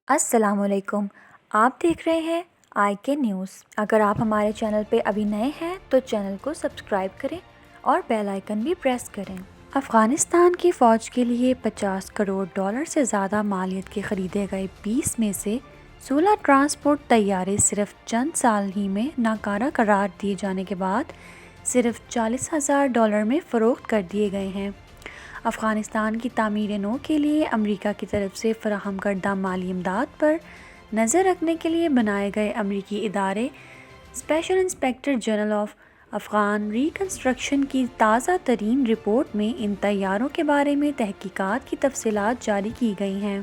السلام علیکم، آپ دیکھ رہے ہیں آئی کے نیوز۔ اگر آپ ہمارے چینل پہ ابھی نئے ہیں تو چینل کو سبسکرائب کریں اور بیل آئیکن بھی پریس کریں۔ افغانستان کی فوج کے لیے $50 کروڑ سے زیادہ مالیت کے خریدے گئے 20 میں سے 16 ٹرانسپورٹ طیارے صرف چند سال ہی میں ناکارہ قرار دیے جانے کے بعد صرف $40,000 میں فروخت کر دیے گئے ہیں۔ افغانستان کی تعمیر نو کے لیے امریکہ کی طرف سے فراہم کردہ مالی امداد پر نظر رکھنے کے لیے بنائے گئے امریکی ادارے special inspector general of Afghan reconstruction کی تازہ ترین رپورٹ میں ان طیاروں کے بارے میں تحقیقات کی تفصیلات جاری کی گئی ہیں۔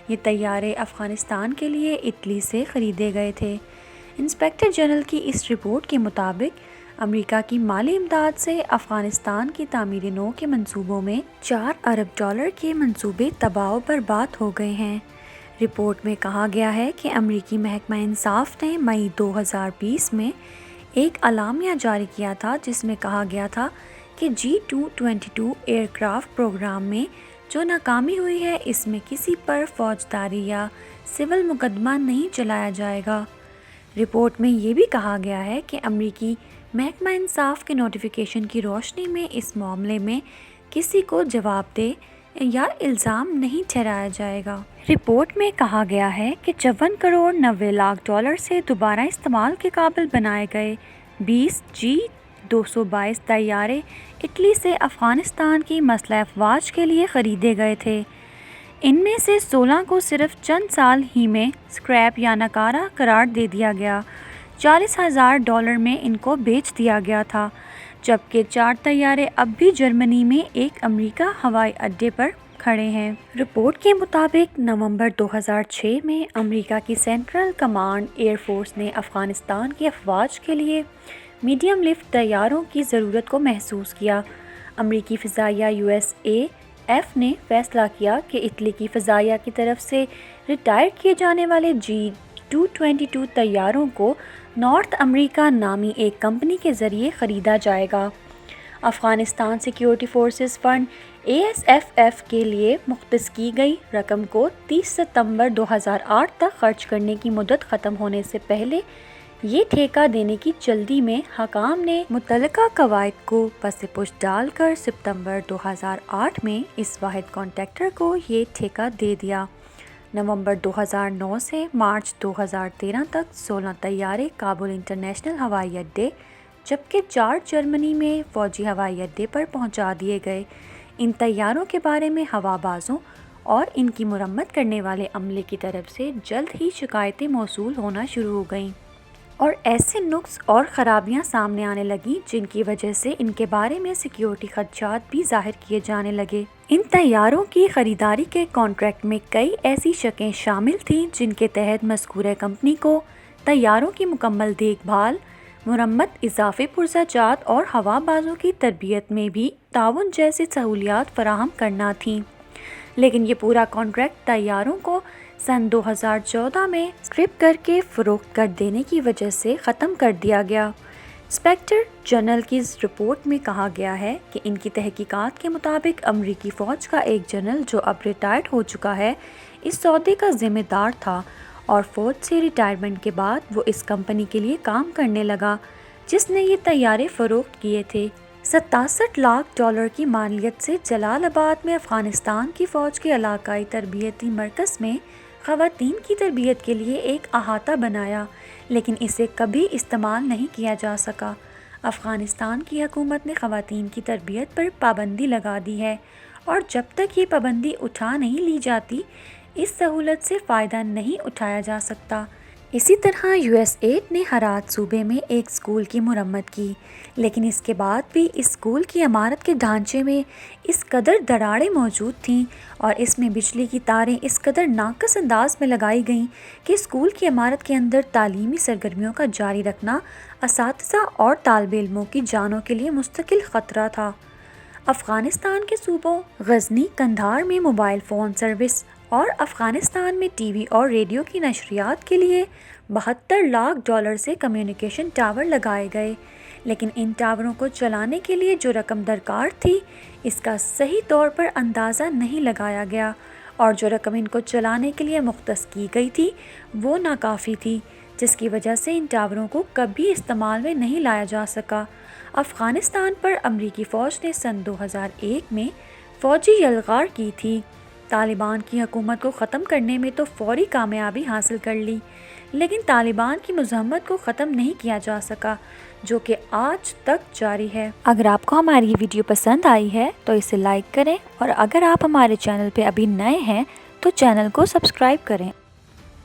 یہ طیارے افغانستان کے لیے اٹلی سے خریدے گئے تھے۔ انسپکٹر جنرل کی اس رپورٹ کے مطابق امریکہ کی مالی امداد سے افغانستان کی تعمیر نو کے منصوبوں میں $4 ارب کے منصوبے تباہ و برباد ہو گئے ہیں۔ رپورٹ میں کہا گیا ہے کہ امریکی محکمہ انصاف نے مئی 2020 میں ایک اعلامیہ جاری کیا تھا جس میں کہا گیا تھا کہ G222 ایئر کرافٹ پروگرام میں جو ناکامی ہوئی ہے اس میں کسی پر فوجداری یا سول مقدمہ نہیں چلایا جائے گا۔ رپورٹ میں یہ بھی کہا گیا ہے کہ امریکی محکمہ انصاف کے نوٹیفیکیشن کی روشنی میں اس معاملے میں کسی کو جواب دہ یا الزام نہیں ٹھہرایا جائے گا۔ رپورٹ میں کہا گیا ہے کہ $54.90 کروڑ سے دوبارہ استعمال کے قابل بنائے گئے 20 G222 طیارے اٹلی سے افغانستان کی مسلح افواج کے لیے خریدے گئے تھے۔ ان میں سے 16 کو صرف چند سال ہی میں اسکریپ یا ناکارہ قرار دے دیا گیا۔ $40,000 میں ان کو بیچ دیا گیا تھا، جبکہ 4 طیارے اب بھی جرمنی میں ایک امریکہ ہوائی اڈے پر کھڑے ہیں۔ رپورٹ کے مطابق نومبر 2006 میں امریکہ کی سینٹرل کمانڈ ایئر فورس نے افغانستان کی افواج کے لیے میڈیم لفٹ طیاروں کی ضرورت کو محسوس کیا۔ امریکی فضائیہ USAF نے فیصلہ کیا کہ اٹلی کی فضائیہ کی طرف سے ریٹائر کیے جانے والے G222 طیاروں کو نارتھ امریکہ نامی ایک کمپنی کے ذریعے خریدا جائے گا۔ Afghanistan security forces fund ASFF کے لیے مختص کی گئی رقم کو 30 ستمبر 2008 تک خرچ کرنے کی مدت ختم ہونے سے پہلے یہ ٹھیکہ دینے کی جلدی میں حکام نے متعلقہ قواعد کو پس پش ڈال کر ستمبر 2008 میں اس واحد کانٹریکٹر کو یہ ٹھیکہ دے دیا۔ نومبر 2009 سے مارچ 2013 تک 16 طیارے کابل انٹرنیشنل ہوائی اڈے جبکہ 4 جرمنی میں فوجی ہوائی اڈے پر پہنچا دیے گئے۔ ان طیاروں کے بارے میں ہوا بازوں اور ان کی مرمت کرنے والے عملے کی طرف سے جلد ہی شکایتیں موصول ہونا شروع ہو گئیں اور ایسے نقص اور خرابیاں سامنے آنے لگیں جن کی وجہ سے ان کے بارے میں سیکیورٹی خدشات بھی ظاہر کیے جانے لگے۔ ان طیاروں کی خریداری کے کانٹریکٹ میں کئی ایسی شقیں شامل تھیں جن کے تحت مذکورہ کمپنی کو طیاروں کی مکمل دیکھ بھال، مرمت، اضافی پرزہ جات اور ہوا بازوں کی تربیت میں بھی تعاون جیسی سہولیات فراہم کرنا تھیں، لیکن یہ پورا کانٹریکٹ طیاروں کو سن 2014 میں اسکریپ کر کے فروخت کر دینے کی وجہ سے ختم کر دیا گیا۔ انسپکٹر جنرل کی رپورٹ میں کہا گیا ہے کہ ان کی تحقیقات کے مطابق امریکی فوج کا ایک جنرل جو اب ریٹائرڈ ہو چکا ہے اس سودے کا ذمہ دار تھا اور فوج سے ریٹائرمنٹ کے بعد وہ اس کمپنی کے لیے کام کرنے لگا جس نے یہ طیارے فروخت کیے تھے۔ $67 لاکھ کی مالیت سے جلال آباد میں افغانستان کی فوج کے علاقائی تربیتی مرکز میں خواتین کی تربیت کے لیے ایک احاطہ بنایا، لیکن اسے کبھی استعمال نہیں کیا جا سکا۔ افغانستان کی حکومت نے خواتین کی تربیت پر پابندی لگا دی ہے اور جب تک یہ پابندی اٹھا نہیں لی جاتی اس سہولت سے فائدہ نہیں اٹھایا جا سکتا۔ اسی طرح USAID نے ہرات صوبے میں ایک اسکول کی مرمت کی، لیکن اس کے بعد بھی اس اسکول کی عمارت کے ڈھانچے میں اس قدر دراڑیں موجود تھیں اور اس میں بجلی کی تاریں اس قدر ناقص انداز میں لگائی گئیں کہ اسکول کی عمارت کے اندر تعلیمی سرگرمیوں کا جاری رکھنا اساتذہ اور طالب علموں کی جانوں کے لیے مستقل خطرہ تھا۔ افغانستان کے صوبوں غزنی، قندھار میں موبائل فون سروس اور افغانستان میں ٹی وی اور ریڈیو کی نشریات کے لیے 72 لاکھ ڈالر سے کمیونیکیشن ٹاور لگائے گئے، لیکن ان ٹاوروں کو چلانے کے لیے جو رقم درکار تھی اس کا صحیح طور پر اندازہ نہیں لگایا گیا، اور جو رقم ان کو چلانے کے لیے مختص کی گئی تھی وہ ناکافی تھی، جس کی وجہ سے ان ٹاوروں کو کبھی استعمال میں نہیں لایا جا سکا۔ افغانستان پر امریکی فوج نے سن 2001 میں فوجی یلغار کی تھی۔ طالبان کی حکومت کو ختم کرنے میں تو فوری کامیابی حاصل کر لی، لیکن طالبان کی مزاحمت کو ختم نہیں کیا جا سکا، جو کہ آج تک جاری ہے۔ اگر آپ کو ہماری یہ ویڈیو پسند آئی ہے تو اسے لائک کریں، اور اگر آپ ہمارے چینل پہ ابھی نئے ہیں تو چینل کو سبسکرائب کریں۔